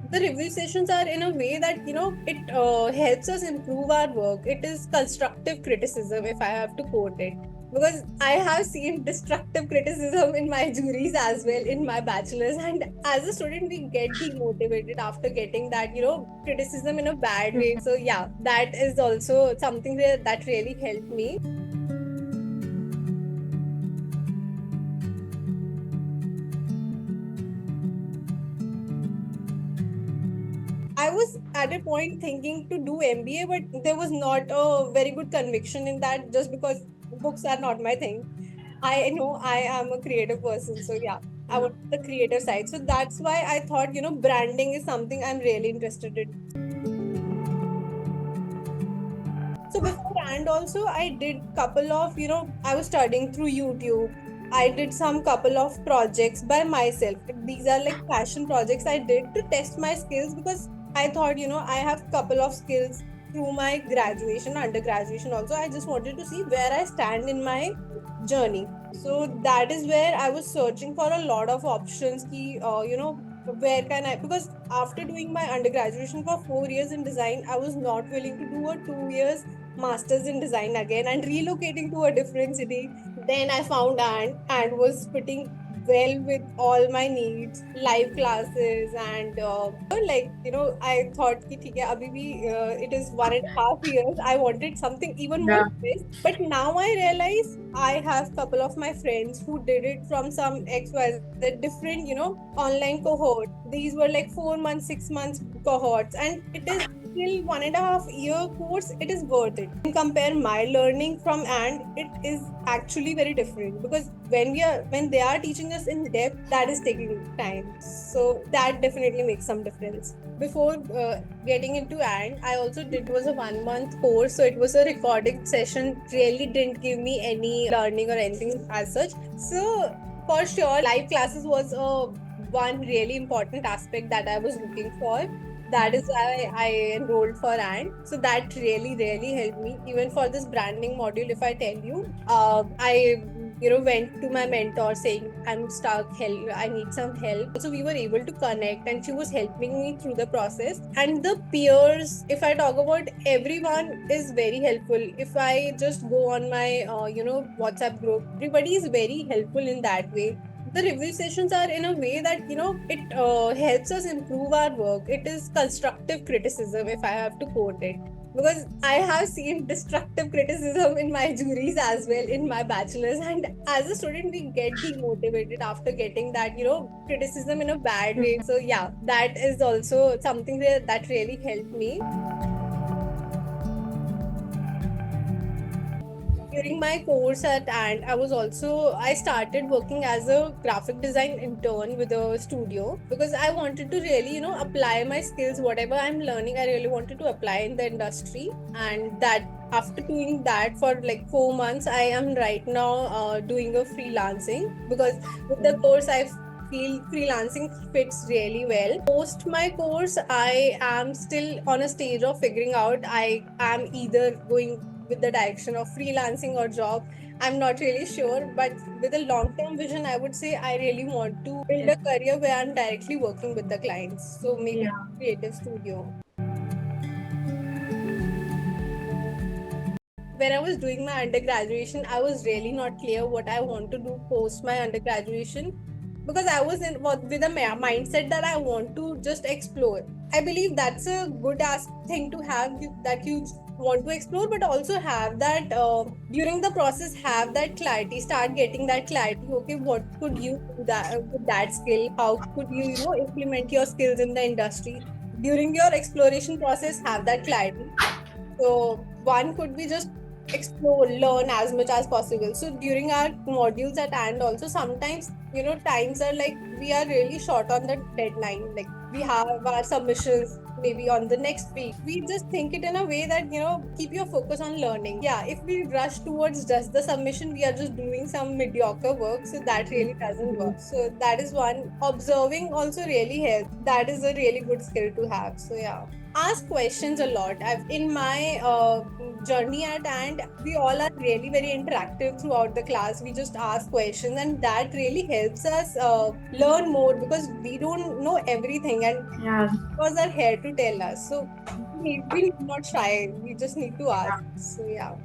The review sessions are in a way that it helps us improve our work. It is constructive criticism, if I have to quote it, because I have seen destructive criticism in my juries as well in my bachelor's, and as a student we get demotivated after getting that criticism in a bad way. So yeah, that is also something that really helped me. I was at a point thinking to do MBA, but there was not a very good conviction in that, just because books are not my thing. I know I am a creative person, so yeah, I want the creative side. So that's why I thought, branding is something I'm really interested in. So before and also I did couple of, I was studying through YouTube. I did some couple of projects by myself. These are like passion projects I did to test my skills, because I thought, I have couple of skills through my graduation, undergraduation also. I just wanted to see where I stand in my journey. So that is where I was searching for a lot of options. Where can I? Because after doing my undergraduation for 4 years in design, I was not willing to do a 2 years master's in design again and relocating to a different city. Then I found and was fitting well with all my needs, live classes, and I thought कि ठीक है अभी भी it is 1.5 years. I wanted something even more Yeah. space, but now I realize I have couple of my friends who did it from some XYZ different online cohort. These were like 4 months, 6 months cohorts, and it is still 1.5 year course. It is worth it. Compare my learning from, and it is actually very different, because when they are teaching us in depth, that is taking time. So that definitely makes some difference. Before getting into and I also did was a 1 month course, so it was a recording session. Really didn't give me any learning or anything as such. So for sure, live classes was a one really important aspect that I was looking for. That is why I enrolled for AND. So that really, really helped me. Even for this branding module, if I tell you, I went to my mentor saying I'm stuck, help, I need some help. So we were able to connect, and she was helping me through the process. And the peers, if I talk about, everyone is very helpful. If I just go on my WhatsApp group, everybody is very helpful in that way. The review sessions are in a way that it helps us improve our work. It is constructive criticism, if I have to quote it, because I have seen destructive criticism in my juries as well in my bachelor's, and as a student we get demotivated after getting that criticism in a bad way. So yeah, that is also something that really helped me. During my course at and I started working as a graphic design intern with a studio, because I wanted to really apply my skills. Whatever I'm learning, I really wanted to apply in the industry. And that, after doing that for like 4 months, I am right now doing a freelancing, because with the course I feel freelancing fits really well. Post my course, I am still on a stage of figuring out. I am either going with the direction of freelancing or job. I'm not really sure, but with a long term vision, I would say I really want to build a career where I'm directly working with the clients. So maybe Yeah. creative studio. When I was doing my undergraduation, I was really not clear what I want to do post my undergraduation, because I was with a mindset that I want to just explore. I believe that's a good thing to have, that you want to explore, but also have that during the process, have that clarity, start getting that clarity. Okay, what could you do that with that skill? How could you implement your skills in the industry? During your exploration process, have that clarity. So one could be just explore, learn as much as possible. So during our modules at and also sometimes times are like we are really short on the deadline. Like we have our submissions maybe on the next week. We just think it in a way that keep your focus on learning. Yeah, if we rush towards just the submission, we are just doing some mediocre work. So that really doesn't work. So that is one. Observing also really helps. That is a really good skill to have. So yeah, ask questions a lot. I've in my journey at hand. We all are really very interactive throughout the class. We just ask questions, and that really helps us learn more, because we don't know everything, and Yeah. because are here to tell us. So we need not shy. We just need to ask. So yeah.